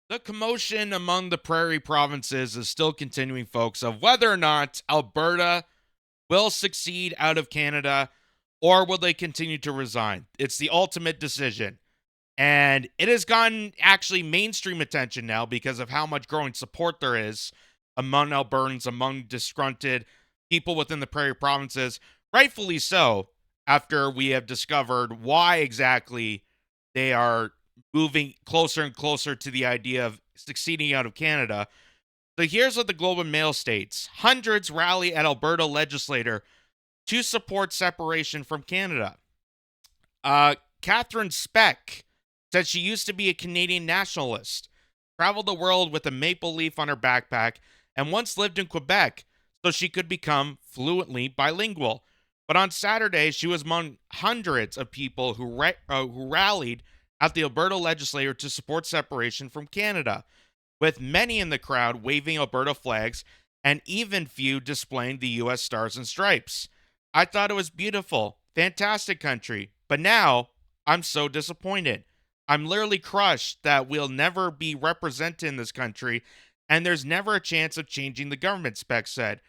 The commotion among the prairie provinces is still continuing, folks, of whether or not Alberta will succeed out of Canada or will they continue to resign. It's the ultimate decision. And it has gotten actually mainstream attention now because of how much growing support there is among Albertans, among disgruntled people within the prairie provinces. Rightfully so, after we have discovered why exactly they are moving closer and closer to the idea of succeeding out of Canada. So here's what the Globe and Mail states: hundreds rally at Alberta legislator to support separation from Canada. Catherine Speck said she used to be a Canadian nationalist, traveled the world with a maple leaf on her backpack, and once lived in Quebec so she could become fluently bilingual. But on Saturday, she was among hundreds of people who rallied at the Alberta legislature to support separation from Canada, with many in the crowd waving Alberta flags and even few displaying the U.S. stars and stripes. I thought it was beautiful, fantastic country, but now I'm so disappointed. I'm literally crushed that we'll never be represented in this country, and there's never a chance of changing the government, Speck said.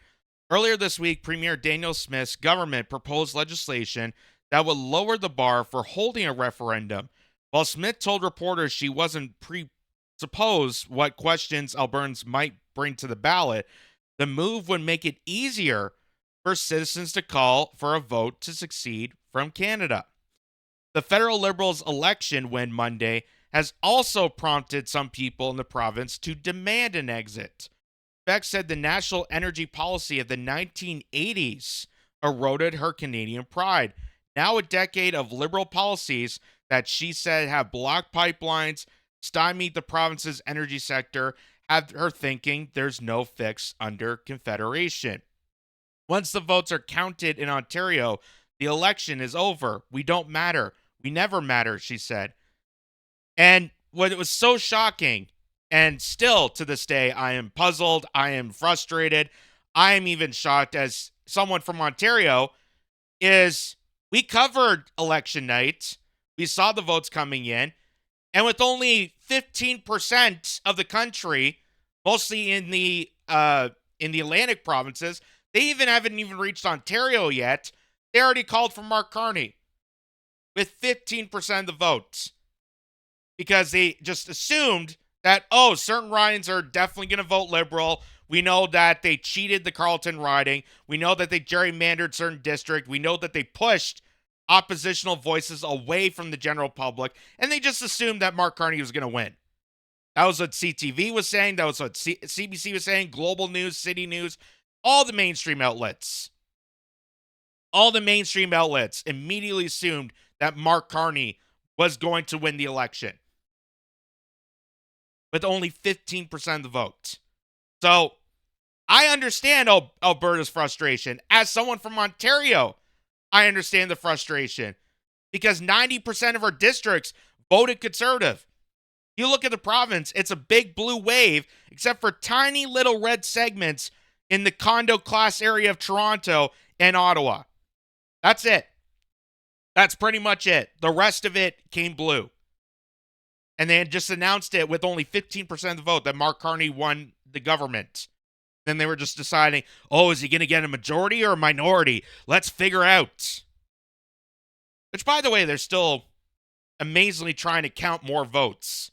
Earlier this week, Premier Daniel Smith's government proposed legislation that would lower the bar for holding a referendum, while Smith told reporters she wasn't presupposed what questions Albertans might bring to the ballot. The move would make it easier for citizens to call for a vote to secede from Canada. The federal Liberals' election win Monday has also prompted some people in the province to demand an exit. Beck said the national energy policy of the 1980s eroded her Canadian pride. Now, a decade of Liberal policies that she said have blocked pipelines, stymied the province's energy sector, have her thinking there's no fix under Confederation. Once the votes are counted in Ontario, the election is over. We don't matter. We never matter, she said. And what was so shocking, and still to this day, I am puzzled, I am frustrated, I am even shocked as someone from Ontario, is we covered election night, we saw the votes coming in, and with only 15% of the country, mostly in the Atlantic provinces, they haven't even reached Ontario yet. They already called for Mark Carney with 15% of the votes because they just assumed that, oh, certain ridings are definitely going to vote Liberal. We know that they cheated the Carleton riding. We know that they gerrymandered certain districts. We know that they pushed oppositional voices away from the general public, and they just assumed that Mark Carney was going to win. That was what CTV was saying. That was what CBC was saying. Global News, City News, all the mainstream outlets. All the mainstream outlets immediately assumed that Mark Carney was going to win the election with only 15% of the votes. So I understand Alberta's frustration. As someone from Ontario, I understand the frustration because 90% of our districts voted Conservative. You look at the province, it's a big blue wave, except for tiny little red segments in the condo class area of Toronto and Ottawa. That's it. That's pretty much it. The rest of it came blue. And they had just announced it with only 15% of the vote that Mark Carney won the government. Then they were just deciding, oh, is he going to get a majority or a minority? Let's figure out. Which, by the way, they're still amazingly trying to count more votes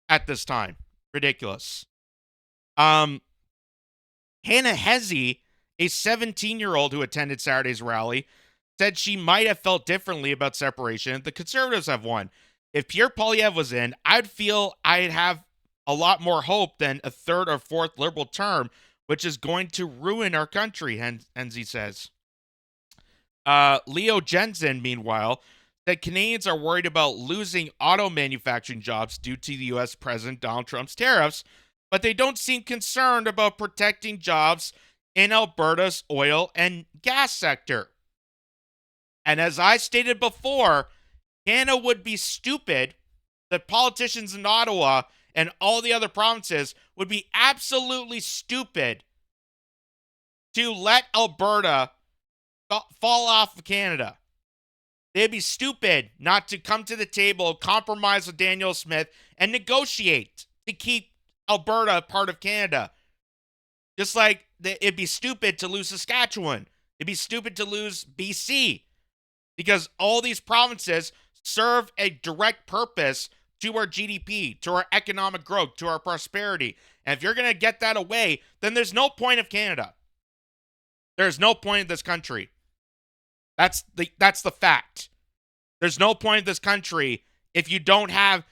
at this time. Ridiculous. Hannah Hesse, a 17-year-old who attended Saturday's rally, said she might have felt differently about separation. The Conservatives have won. If Pierre Poilievre was in, I'd feel I'd have a lot more hope than a third or fourth Liberal term, which is going to ruin our country, Henze says. Leo Jensen, meanwhile, said Canadians are worried about losing auto manufacturing jobs due to the U.S. President Donald Trump's tariffs, but they don't seem concerned about protecting jobs in Alberta's oil and gas sector. And as I stated before, Canada would be stupid. The politicians in Ottawa and all the other provinces would be absolutely stupid to let Alberta fall off of Canada. They'd be stupid not to come to the table, compromise with Daniel Smith, and negotiate. to keep Alberta part of Canada. Just like it'd be stupid to lose Saskatchewan. It'd be stupid to lose BC because all these provinces serve a direct purpose to our GDP, to our economic growth, to our prosperity. And if you're going to get that away, then there's no point of Canada. There's no point of this country. That's the fact. There's no point of this country if you don't have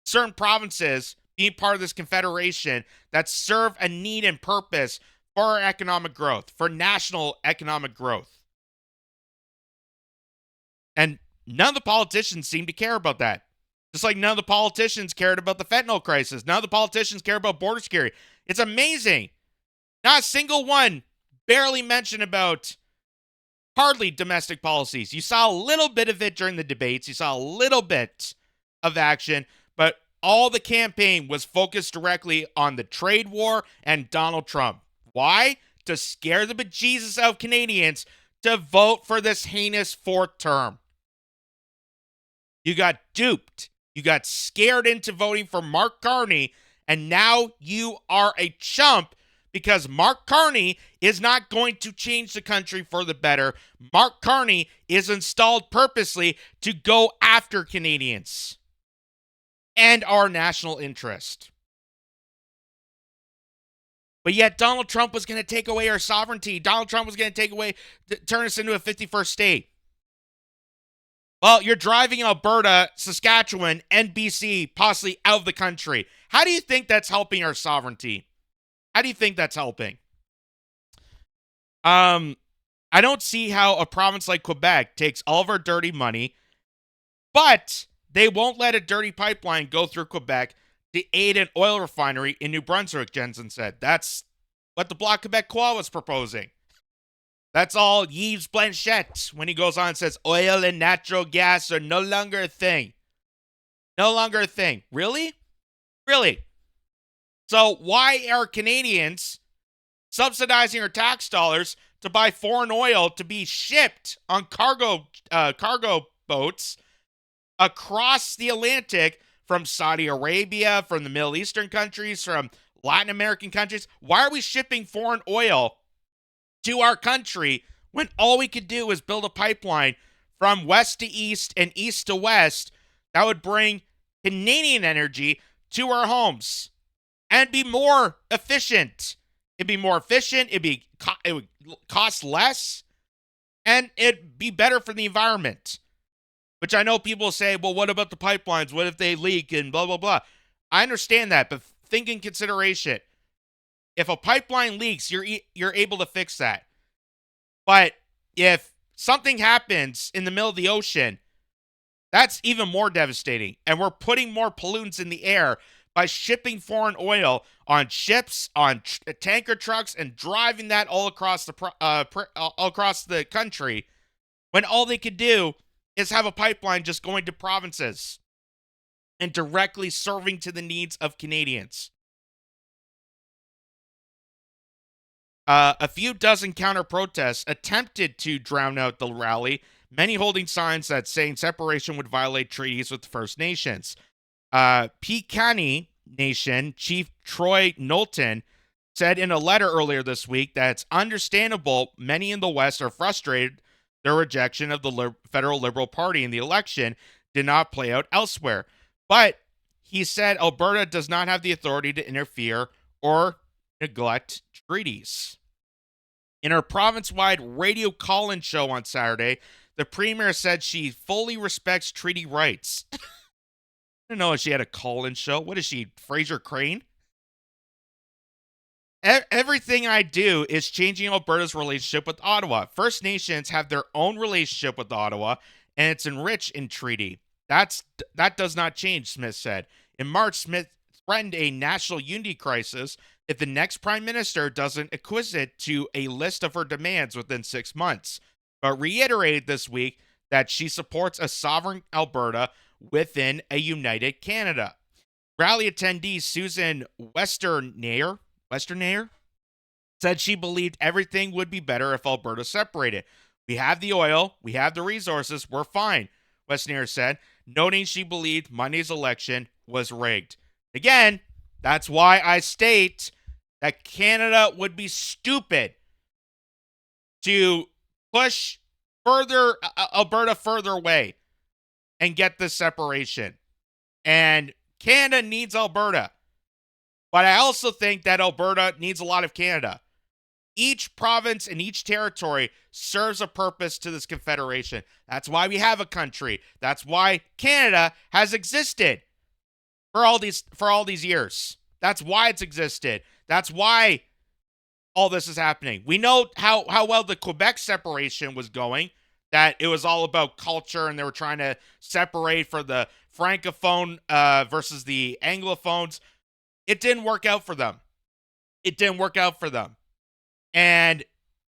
certain provinces being part of this confederation that serve a need and purpose for our economic growth, for national economic growth. And none of the politicians seem to care about that. Just like none of the politicians cared about the fentanyl crisis. None of the politicians care about border security. It's amazing. Not a single one barely mentioned about hardly domestic policies. You saw a little bit of it during the debates. You saw a little bit of action, but all the campaign was focused directly on the trade war and Donald Trump. Why? To scare the bejesus out of Canadians to vote for this heinous fourth term. You got duped. You got scared into voting for Mark Carney, and now you are a chump because Mark Carney is not going to change the country for the better. Mark Carney is installed purposely to go after Canadians and our national interest. But yet Donald Trump was going to take away our sovereignty. Donald Trump was going to turn us into a 51st state. Well, you're driving Alberta, Saskatchewan, and BC possibly out of the country. How do you think that's helping our sovereignty? How do you think that's helping? I don't see how a province like Quebec takes all of our dirty money, but they won't let a dirty pipeline go through Quebec to aid an oil refinery in New Brunswick, Jensen said. That's what the Bloc Québécois was proposing. That's all Yves Blanchette when he goes on and says oil and natural gas are no longer a thing. No longer a thing. Really? Really? So why are Canadians subsidizing our tax dollars to buy foreign oil to be shipped on cargo boats across the Atlantic from Saudi Arabia, from the Middle Eastern countries, from Latin American countries? Why are we shipping foreign oil to our country when all we could do is build a pipeline from west to east and east to west that would bring Canadian energy to our homes and be more efficient? It'd be more efficient, it would cost less, and it'd be better for the environment. Which I know people say, well, what about the pipelines? What if they leak and blah, blah, blah? I understand that, but think in consideration. If a pipeline leaks, you're able to fix that. But if something happens in the middle of the ocean, that's even more devastating. And we're putting more pollutants in the air by shipping foreign oil on ships, on tanker trucks, and driving that all across the country, when all they could do is have a pipeline just going to provinces and directly serving to the needs of Canadians. A few dozen counter-protests attempted to drown out the rally, many holding signs that saying separation would violate treaties with the First Nations. Piikani Nation Chief Troy Knowlton said in a letter earlier this week that it's understandable many in the West are frustrated their rejection of the federal Liberal Party in the election did not play out elsewhere. But he said Alberta does not have the authority to interfere or neglect treaties. In her province-wide radio call-in show on Saturday, the Premier said she fully respects treaty rights. I don't know if she had a call-in show. What is she, Fraser Crane? Everything I do is changing Alberta's relationship with Ottawa. First Nations have their own relationship with Ottawa, and it's enriched in treaty. That does not change, Smith said. In March, Smith threatened a national unity crisis if the next prime minister doesn't acquiesce to a list of her demands within 6 months, but reiterated this week that she supports a sovereign Alberta within a united Canada. Rally attendee Susan Westernayer said she believed everything would be better if Alberta separated. We have the oil, we have the resources, we're fine, Westernayer said, noting she believed Monday's election was rigged. Again, That's why I state that Canada would be stupid to push further Alberta further away and get this separation. And Canada needs Alberta. But I also think that Alberta needs a lot of Canada. Each province and each territory serves a purpose to this confederation. That's why we have a country. That's why Canada has existed for all these years. That's why it's existed. That's why all this is happening. We know how well the Quebec separation was going, that it was all about culture and they were trying to separate for the Francophone versus the Anglophones. It didn't work out for them. And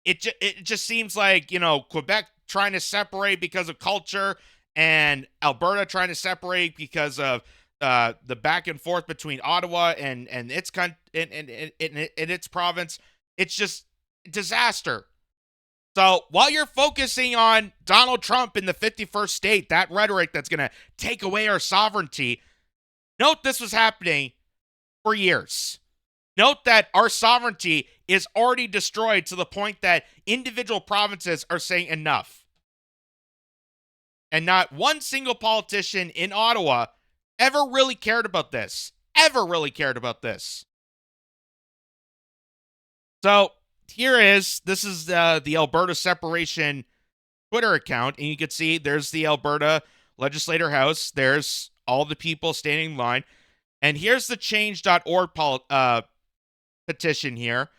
it just seems like, Quebec trying to separate because of culture and Alberta trying to separate because of the back and forth between Ottawa and its its province. It's just disaster. So while you're focusing on Donald Trump in the 51st state, that rhetoric that's going to take away our sovereignty, note this was happening for years. Note that our sovereignty is already destroyed to the point that individual provinces are saying enough. And not one single politician in Ottawa ever really cared about this. So this is the Alberta Separation Twitter account, and you can see there's the Alberta Legislator House. There's all the people standing in line. And here's the change.org petition here.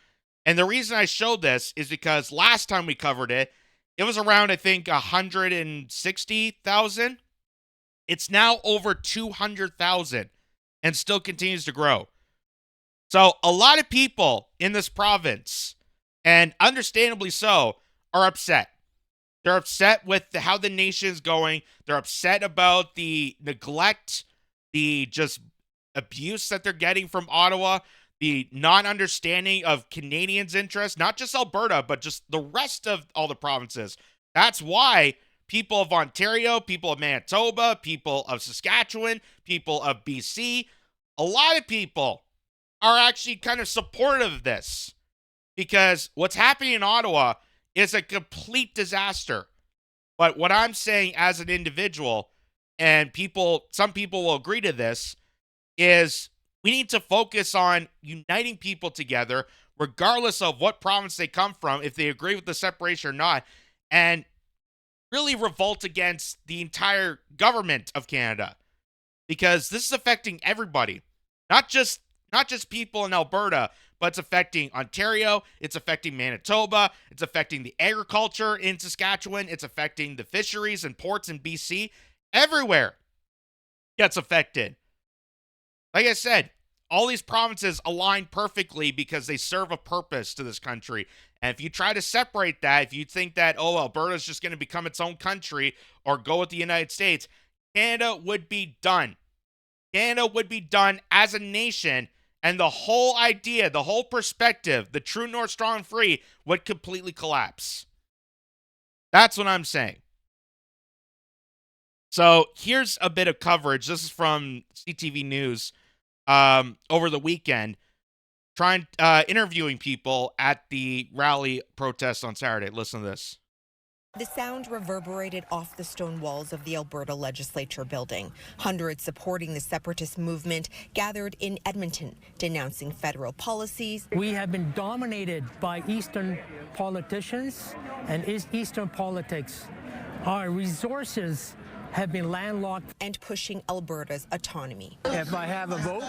And the reason I showed this is because last time we covered it, it was around, I think, 160,000. It's now over 200,000 and still continues to grow. So a lot of people in this province, and understandably so, are upset. They're upset with how the nation is going. They're upset about the neglect, the just abuse that they're getting from Ottawa, the non-understanding of Canadians' interests, not just Alberta, but just the rest of all the provinces. That's why people of Ontario, people of Manitoba, people of Saskatchewan, people of BC, a lot of people are actually kind of supportive of this, because what's happening in Ottawa is a complete disaster. But what I'm saying as an individual, and some people will agree to this, is we need to focus on uniting people together, regardless of what province they come from, if they agree with the separation or not, and really revolt against the entire government of Canada, because this is affecting everybody, not just people in Alberta, but it's affecting Ontario, it's affecting Manitoba, it's affecting the agriculture in Saskatchewan, it's affecting the fisheries and ports in BC. Everywhere gets affected. Like I said, all these provinces align perfectly because they serve a purpose to this country. And if you try to separate that, if you think that, Alberta's just going to become its own country or go with the United States, Canada would be done. Canada would be done as a nation, and the whole idea, the whole perspective, the true north, strong, and free would completely collapse. That's what I'm saying. So here's a bit of coverage. This is from CTV News over the weekend, interviewing people at the rally protest on Saturday. Listen to this. The sound reverberated off the stone walls of the Alberta Legislature building. Hundreds supporting the separatist movement gathered in Edmonton, denouncing federal policies. We have been dominated by Eastern politicians and Eastern politics. Our resources have been landlocked. And pushing Alberta's autonomy. If I have a vote,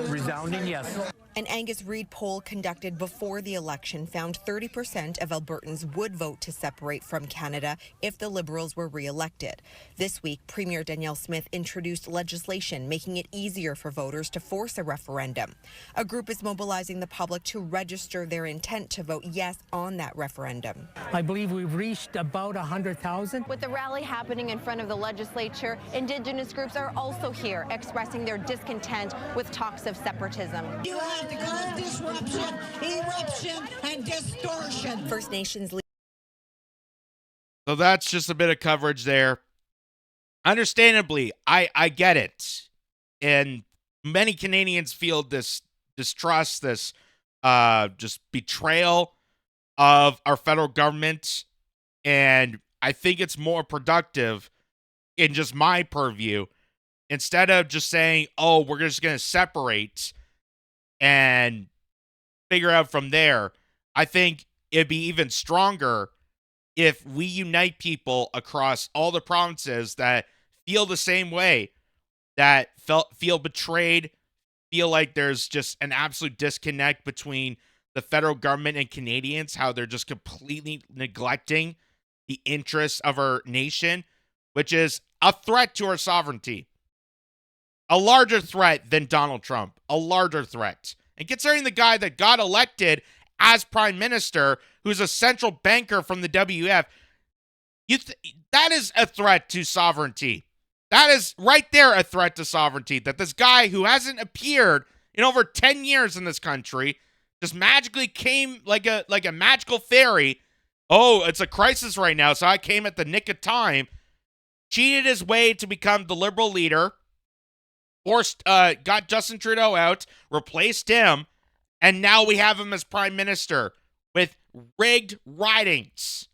resounding yes. An Angus Reid poll conducted before the election found 30% of Albertans would vote to separate from Canada if the Liberals were re-elected. This week, Premier Danielle Smith introduced legislation making it easier for voters to force a referendum. A group is mobilizing the public to register their intent to vote yes on that referendum. I believe we've reached about 100,000. With the rally happening in front of the legislature, Indigenous groups are also here expressing their discontent with talks of separatism. You have to cause disruption, eruption, and distortion. First Nations. So that's just a bit of coverage there. Understandably, I get it. And many Canadians feel this distrust, this just betrayal of our federal government. And I think it's more productive in just my purview, instead of just saying, oh, we're just going to separate and figure out from there. I think it'd be even stronger if we unite people across all the provinces that feel the same way, that feel betrayed, feel like there's just an absolute disconnect between the federal government and Canadians, how they're just completely neglecting the interests of our nation, which is a threat to our sovereignty. A larger threat than Donald Trump. A larger threat. And considering the guy that got elected as prime minister, who's a central banker from the WF, that is a threat to sovereignty. That is right there a threat to sovereignty, that this guy who hasn't appeared in over 10 years in this country just magically came like a magical fairy. Oh, it's a crisis right now, so I came at the nick of time. Cheated his way to become the Liberal leader. Got Justin Trudeau out, replaced him, and now we have him as prime minister with rigged ridings.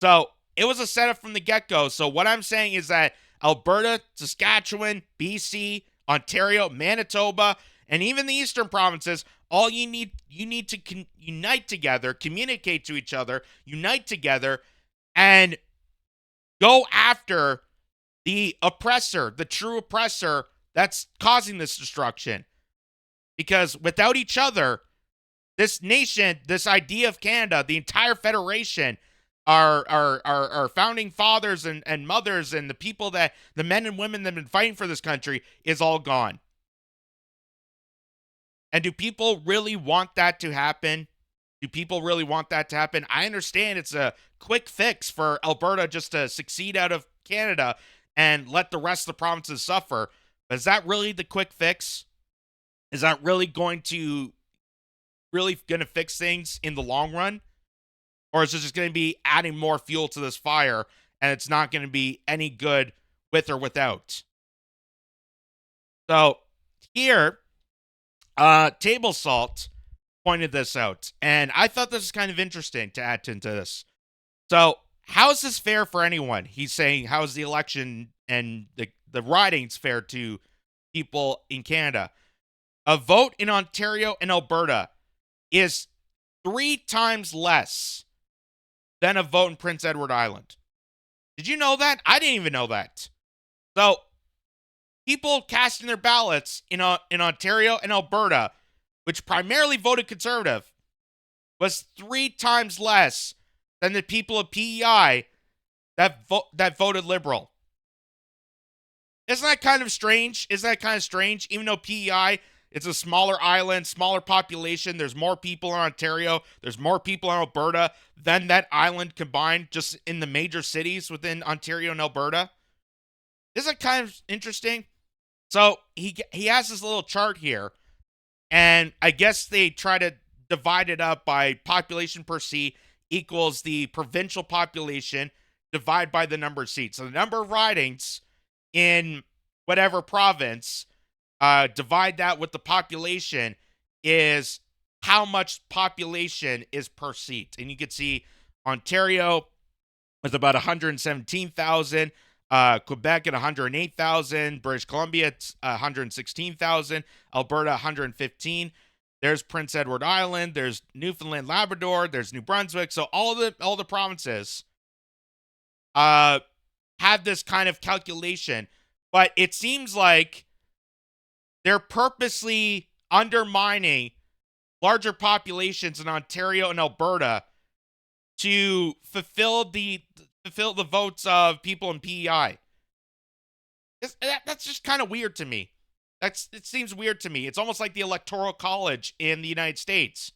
So it was a setup from the get-go. So what I'm saying is that Alberta, Saskatchewan, BC, Ontario, Manitoba, and even the eastern provinces, all you need to unite together, communicate to each other, unite together, and go after the oppressor, the true oppressor that's causing this destruction. Because without each other, this nation, this idea of Canada, the entire federation, our founding fathers and mothers and the people that, the men and women that have been fighting for this country, is all gone. And do people really want that to happen? Do people really want that to happen? I understand it's a quick fix for Alberta just to succeed out of Canada and let the rest of the provinces suffer. But is that really the quick fix? Is that really going to fix things in the long run? Or is it just going to be adding more fuel to this fire, and it's not going to be any good with or without? So here, Table Salt pointed this out, and I thought this was kind of interesting to add into this. So how is this fair for anyone? He's saying, how is the election and the ridings fair to people in Canada? A vote in Ontario and Alberta is 3 times less than a vote in Prince Edward Island. Did you know that? I didn't even know that. So people casting their ballots in Ontario and Alberta, which primarily voted Conservative, was 3 times less than the people of PEI that voted Liberal. Isn't that kind of strange? Even though PEI, it's a smaller island, smaller population, there's more people in Ontario, there's more people in Alberta than that island combined just in the major cities within Ontario and Alberta. Isn't that kind of interesting? So he has this little chart here, and I guess they try to divide it up by population per seat equals the provincial population divided by the number of seats. So the number of ridings in whatever province, divide that with the population, is how much population is per seat. And you can see Ontario with about 117,000, Quebec at 108,000, British Columbia at 116,000, Alberta 115. There's Prince Edward Island, there's Newfoundland, Labrador, there's New Brunswick. So all the provinces have this kind of calculation, but it seems like they're purposely undermining larger populations in Ontario and Alberta to fulfill the votes of people in PEI. That's just kind of weird to me. It seems weird to me. It's almost like the Electoral College in the United States,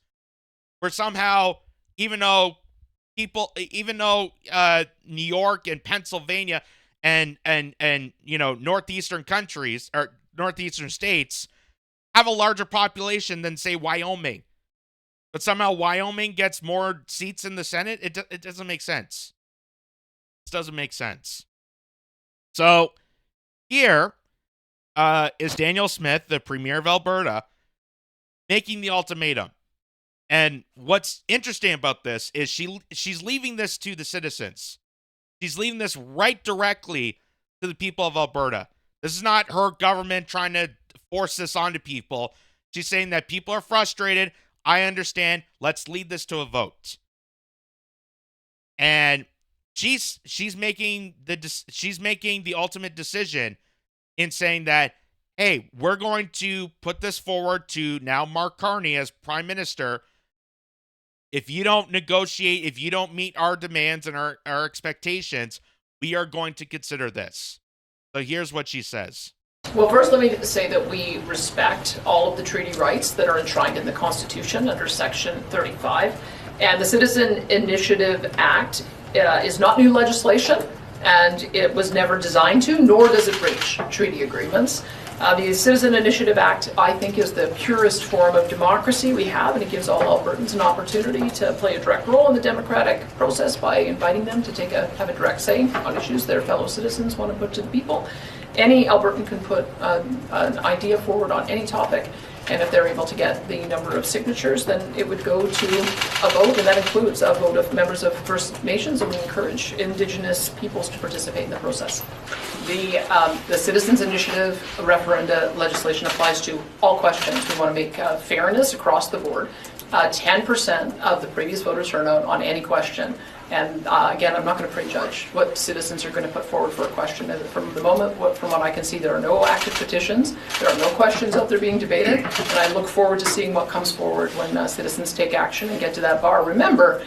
where somehow, even though New York and Pennsylvania and northeastern countries or northeastern states have a larger population than, say, Wyoming, but somehow Wyoming gets more seats in the Senate. It doesn't make sense. This doesn't make sense. So here, is Danielle Smith, the premier of Alberta, making the ultimatum. And what's interesting about this is she's leaving this to the citizens. She's leaving this right directly to the people of Alberta. This is not her government trying to force this onto people. She's saying that people are frustrated. I understand. Let's lead this to a vote. And she's making the ultimate decision in saying that, hey, we're going to put this forward to now Mark Carney as prime minister. If you don't negotiate, if you don't meet our demands and our expectations, we are going to consider this. So here's what she says. Well, first, let me say that we respect all of the treaty rights that are enshrined in the Constitution under Section 35. And the Citizen Initiative Act is not new legislation, and it was never designed to, nor does it breach treaty agreements. The Citizen Initiative Act, I think, is the purest form of democracy we have, and it gives all Albertans an opportunity to play a direct role in the democratic process by inviting them to have a direct say on issues their fellow citizens want to put to the people. Any Albertan can put an idea forward on any topic, and if they're able to get the number of signatures, then it would go to a vote, and that includes a vote of members of First Nations, and we encourage Indigenous peoples to participate in the process. The Citizens Initiative referenda legislation applies to all questions. We want to make fairness across the board. 10% of the previous voter turnout on any question. And again, I'm not going to prejudge what citizens are going to put forward for a question. From the moment, from what I can see, there are no active petitions. There are no questions out there being debated. And I look forward to seeing what comes forward when citizens take action and get to that bar. Remember,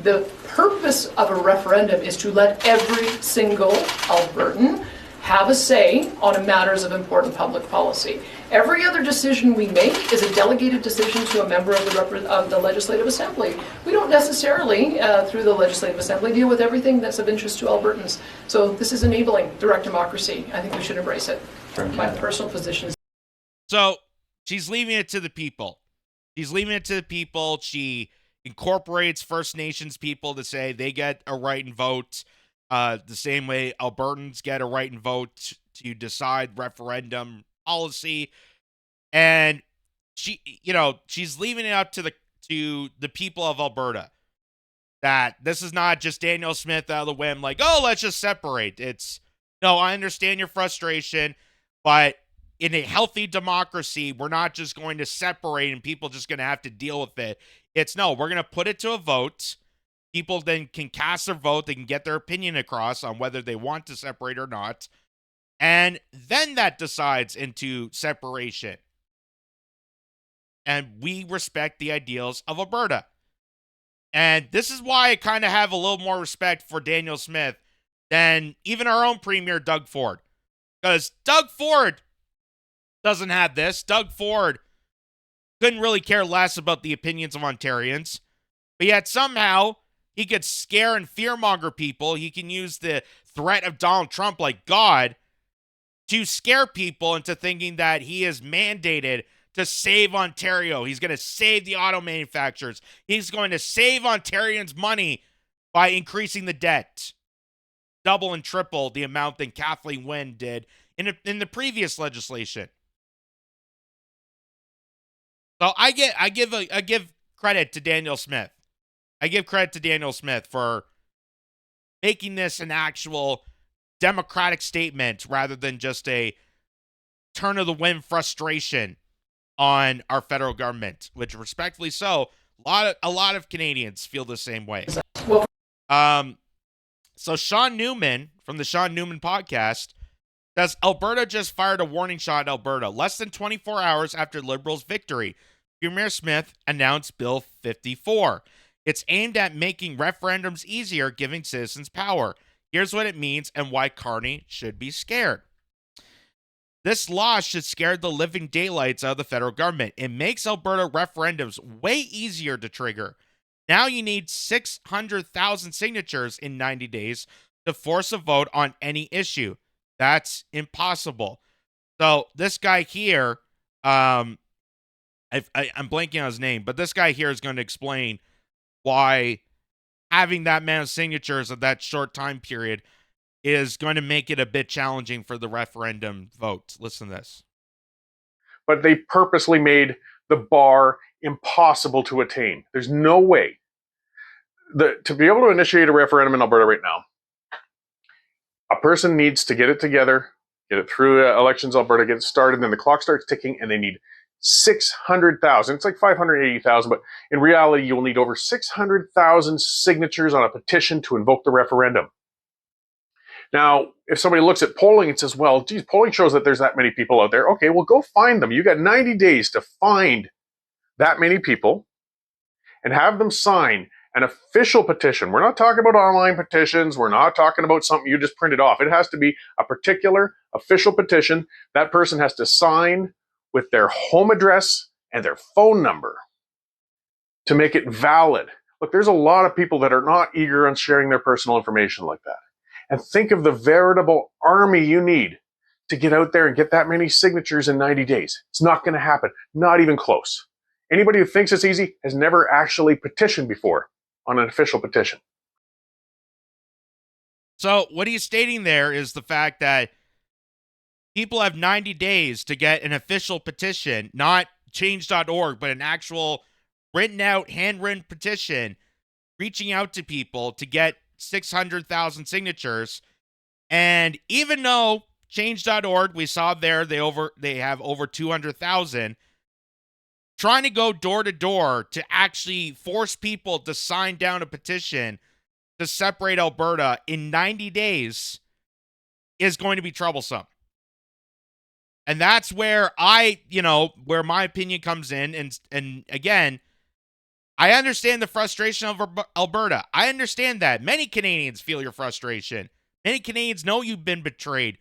the purpose of a referendum is to let every single Albertan have a say on matters of important public policy. Every other decision we make is a delegated decision to a member of the Legislative Assembly. We don't necessarily, through the Legislative Assembly, deal with everything that's of interest to Albertans. So this is enabling direct democracy. I think we should embrace it. My personal position is. So she's leaving it to the people. She's leaving it to the people. She incorporates First Nations people to say they get a right and vote. The same way Albertans get a right and vote to decide referendum policy. And she's leaving it up to the people of Alberta. That this is not just Danielle Smith out of the whim, like, oh, let's just separate. It's, no, I understand your frustration, but in a healthy democracy, we're not just going to separate and people just going to have to deal with it. It's, no, we're going to put it to a vote. People then can cast their vote. They can get their opinion across on whether they want to separate or not. And then that decides into separation. And we respect the ideals of Alberta. And this is why I kind of have a little more respect for Danielle Smith than even our own premier, Doug Ford. Because Doug Ford doesn't have this. Doug Ford couldn't really care less about the opinions of Ontarians. But yet somehow he could scare and fearmonger people. He can use the threat of Donald Trump like God to scare people into thinking that he is mandated to save Ontario. He's going to save the auto manufacturers. He's going to save Ontarians money by increasing the debt. Double and triple the amount that Kathleen Wynne did in the previous legislation. So I give credit to Danielle Smith. I give credit to Danielle Smith for making this an actual democratic statement rather than just a turn of the wind frustration on our federal government, which respectfully so, a lot of Canadians feel the same way. So Sean Newman from the Sean Newman podcast says Alberta just fired a warning shot at Alberta less than 24 hours after Liberals' victory. Premier Smith announced Bill 54. It's aimed at making referendums easier, giving citizens power. Here's what it means and why Carney should be scared. This law should scare the living daylights out of the federal government. It makes Alberta referendums way easier to trigger. Now you need 600,000 signatures in 90 days to force a vote on any issue. That's impossible. So this guy here, I'm blanking on his name, but this guy here is going to explain why having that amount of signatures of that short time period is going to make it a bit challenging for the referendum vote. Listen to this. But they purposely made the bar impossible to attain. There's no way. To be able to initiate a referendum in Alberta right now, a person needs to get it together, get it through Elections Alberta, get it started, then the clock starts ticking, and they need 600,000. It's like 580,000, but in reality, you'll need over 600,000 signatures on a petition to invoke the referendum. Now, if somebody looks at polling and says, well, geez, polling shows that there's that many people out there. Okay, well, go find them. You got 90 days to find that many people and have them sign an official petition. We're not talking about online petitions. We're not talking about something you just printed off. It has to be a particular official petition. That person has to sign with their home address and their phone number to make it valid. Look, there's a lot of people that are not eager on sharing their personal information like that. And think of the veritable army you need to get out there and get that many signatures in 90 days. It's not going to happen. Not even close. Anybody who thinks it's easy has never actually petitioned before on an official petition. So what he's stating there is the fact that people have 90 days to get an official petition, not change.org, but an actual written out, handwritten petition, reaching out to people to get 600,000 signatures. And even though change.org, we saw there, they have over 200,000, trying to go door to door to actually force people to sign down a petition to separate Alberta in 90 days is going to be troublesome. And that's where where my opinion comes in. And again, I understand the frustration of Alberta. I understand that. Many Canadians feel your frustration. Many Canadians know you've been betrayed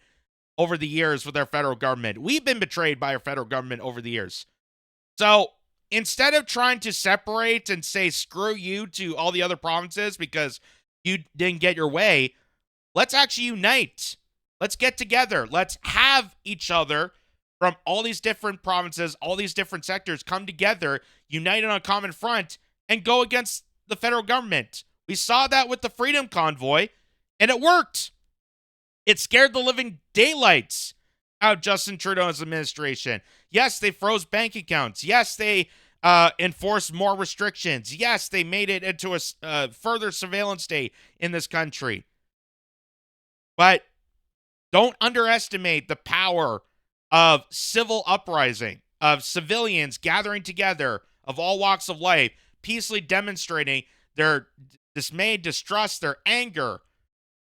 over the years with our federal government. We've been betrayed by our federal government over the years. So instead of trying to separate and say screw you to all the other provinces because you didn't get your way, let's actually unite. Let's get together. Let's have each other from all these different provinces, all these different sectors come together, united on a common front, and go against the federal government. We saw that with the Freedom Convoy, and it worked. It scared the living daylights out of Justin Trudeau's administration. Yes, they froze bank accounts. Yes, they enforced more restrictions. Yes, they made it into a further surveillance state in this country. But don't underestimate the power of civil uprising, of civilians gathering together of all walks of life, peacefully demonstrating their dismay, distrust, their anger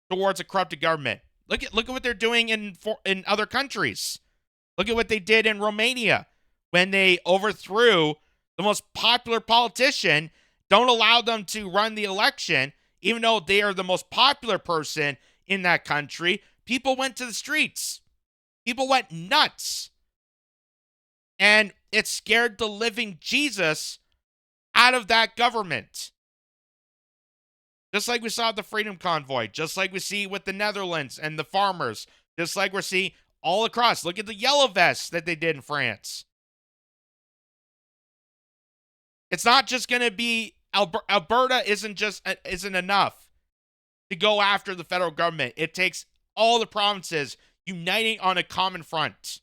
towards a corrupted government. Look at what they're doing in other countries. Look at what they did in Romania when they overthrew the most popular politician, don't allow them to run the election, even though they are the most popular person in that country. People went to the streets. People went nuts. And it scared the living Jesus out of that government. Just like we saw the Freedom Convoy, just like we see with the Netherlands and the farmers, just like we're seeing all across. Look at the yellow vests that they did in France. It's not just going to be Alberta isn't enough to go after the federal government. It takes all the provinces uniting on a common front.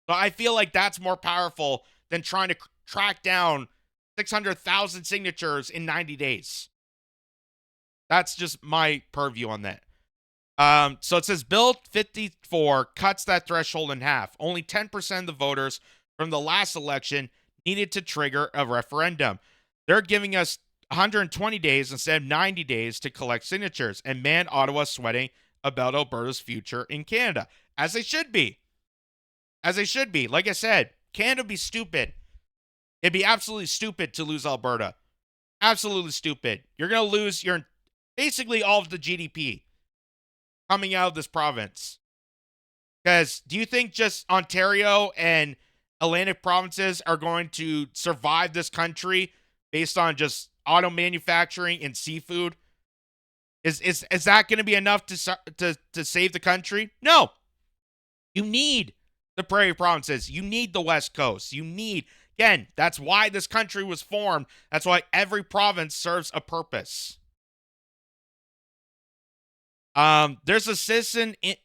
So I feel like that's more powerful than trying to track down 600,000 signatures in 90 days. That's just my purview on that. So it says Bill 54 cuts that threshold in half. Only 10% of the voters from the last election needed to trigger a referendum. They're giving us 120 days instead of 90 days to collect signatures. And man, Ottawa's sweating about Alberta's future in Canada. As they should be. As they should be. Like I said, Canada would be stupid. It'd be absolutely stupid to lose Alberta. Absolutely stupid. You're going to lose basically all of the GDP coming out of this province. Because do you think just Ontario and Atlantic provinces are going to survive this country based on just auto manufacturing and seafood? Is that going to be enough to save the country? No. You need the prairie provinces. You need the West Coast. Again, that's why this country was formed. That's why every province serves a purpose. There's a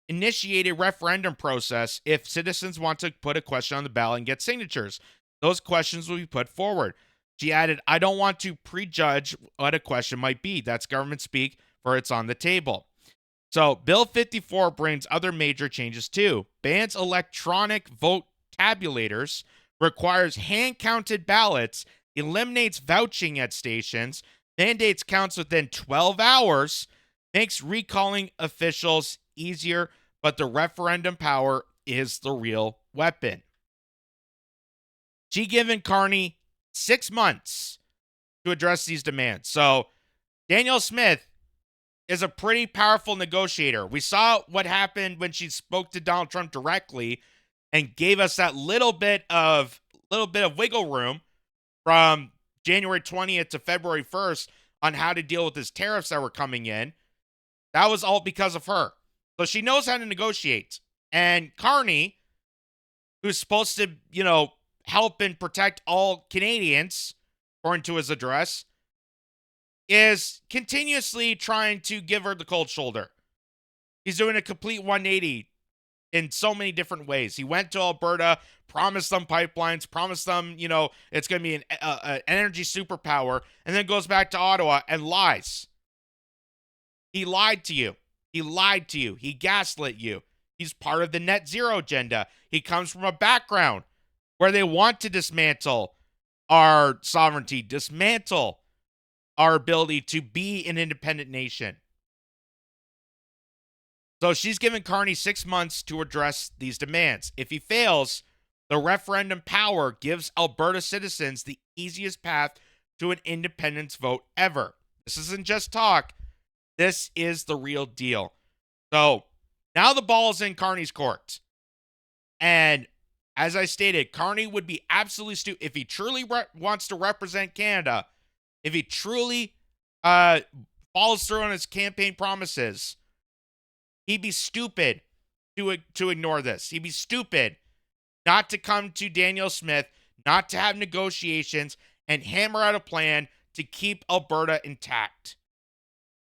initiated referendum process if citizens want to put a question on the ballot and get signatures. Those questions will be put forward. She added, I don't want to prejudge what a question might be. That's government speak for it's on the table. So Bill 54 brings other major changes too. Bans electronic vote tabulators, requires hand-counted ballots, eliminates vouching at stations, mandates counts within 12 hours, makes recalling officials easier, but the referendum power is the real weapon. She given Carney 6 months to address these demands. So Danielle Smith is a pretty powerful negotiator. We saw what happened when she spoke to Donald Trump directly and gave us that little bit of wiggle room from January 20th to February 1st on how to deal with his tariffs that were coming in. That was all because of her. So she knows how to negotiate. And Carney, who's supposed to, help and protect all Canadians, according to his address, is continuously trying to give her the cold shoulder. He's doing a complete 180 in so many different ways. He went to Alberta, promised them pipelines, promised them, it's going to be an energy superpower, and then goes back to Ottawa and lies. He lied to you. He lied to you. He gaslit you. He's part of the net zero agenda. He comes from a background where they want to dismantle our sovereignty, dismantle our ability to be an independent nation. So she's given Carney 6 months to address these demands. If he fails, the referendum power gives Alberta citizens the easiest path to an independence vote ever. This isn't just talk. This is the real deal. So now the ball is in Carney's court. And as I stated, Carney would be absolutely stupid if he truly wants to represent Canada, if he truly follows through on his campaign promises. He'd be stupid to ignore this. He'd be stupid not to come to Danielle Smith, not to have negotiations, and hammer out a plan to keep Alberta intact.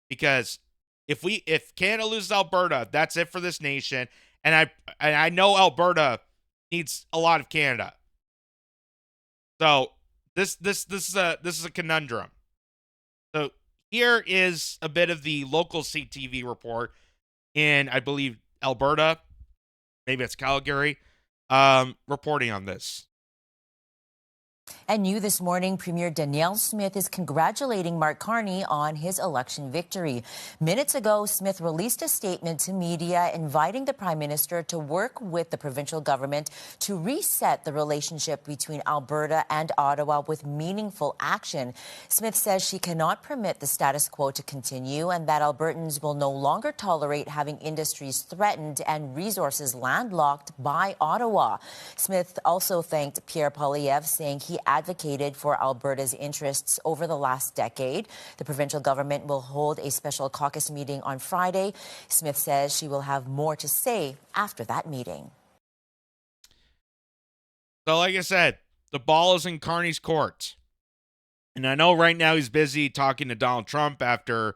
Because if Canada loses Alberta, that's it for this nation. And I know Alberta needs a lot of Canada. So this is a conundrum. So here is a bit of the local CTV report in, I believe, Alberta, maybe it's Calgary, reporting on this. And new this morning, Premier Danielle Smith is congratulating Mark Carney on his election victory. Minutes ago, Smith released a statement to media inviting the Prime Minister to work with the provincial government to reset the relationship between Alberta and Ottawa with meaningful action. Smith says she cannot permit the status quo to continue and that Albertans will no longer tolerate having industries threatened and resources landlocked by Ottawa. Smith also thanked Pierre Poilievre, saying he advocated for Alberta's interests over the last decade. The provincial government will hold a special caucus meeting on Friday. Smith says she will have more to say after that meeting. So like I said, the ball is in Carney's court. And I know right now he's busy talking to Donald Trump after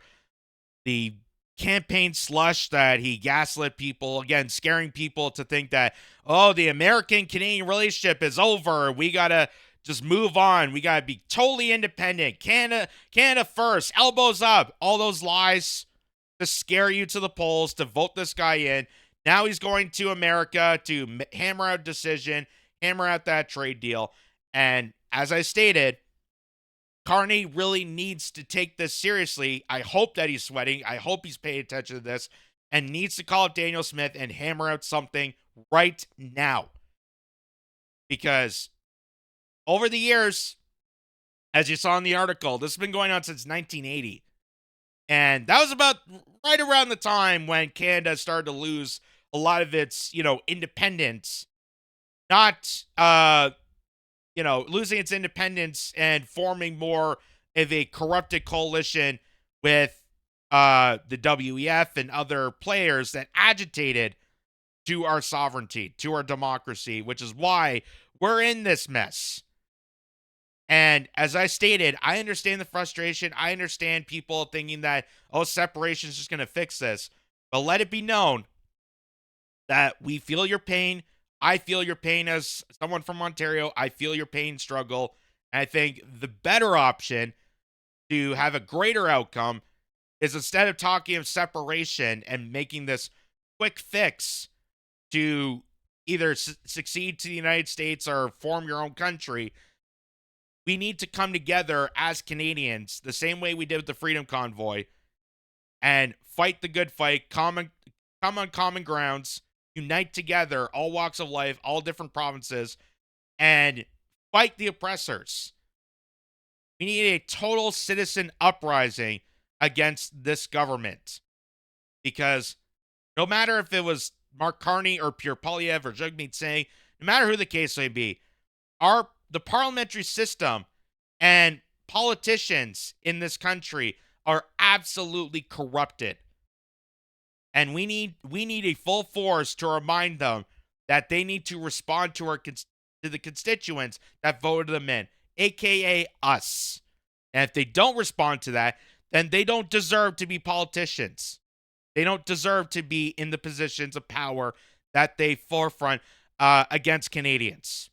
the campaign slush that he gaslit people, again, scaring people to think that, the American-Canadian relationship is over. We got to just move on. We got to be totally independent. Canada first, elbows up. All those lies to scare you to the polls, to vote this guy in. Now he's going to America to hammer out a decision, hammer out that trade deal. And as I stated, Carney really needs to take this seriously. I hope that he's sweating. I hope he's paying attention to this and needs to call up Danielle Smith and hammer out something right now. Because over the years, as you saw in the article, this has been going on since 1980. And that was about right around the time when Canada started to lose a lot of its, independence. Not, losing its independence and forming more of a corrupted coalition with the WEF and other players that agitated to our sovereignty, to our democracy, which is why we're in this mess. And as I stated, I understand the frustration. I understand people thinking that, oh, separation is just going to fix this. But let it be known that we feel your pain. I feel your pain as someone from Ontario. I feel your pain struggle. And I think the better option to have a greater outcome is, instead of talking of separation and making this quick fix to either succeed to the United States or form your own country, we need to come together as Canadians, the same way we did with the Freedom Convoy, and fight the good fight, come on common grounds, unite together, all walks of life, all different provinces, and fight the oppressors. We need a total citizen uprising against this government. Because no matter if it was Mark Carney or Pierre Poilievre or Jagmeet Singh, no matter who the case may be, the parliamentary system and politicians in this country are absolutely corrupted. And we need a full force to remind them that they need to respond to the constituents that voted them in, aka us. And if they don't respond to that, then they don't deserve to be politicians. They don't deserve to be in the positions of power that they forefront against Canadians.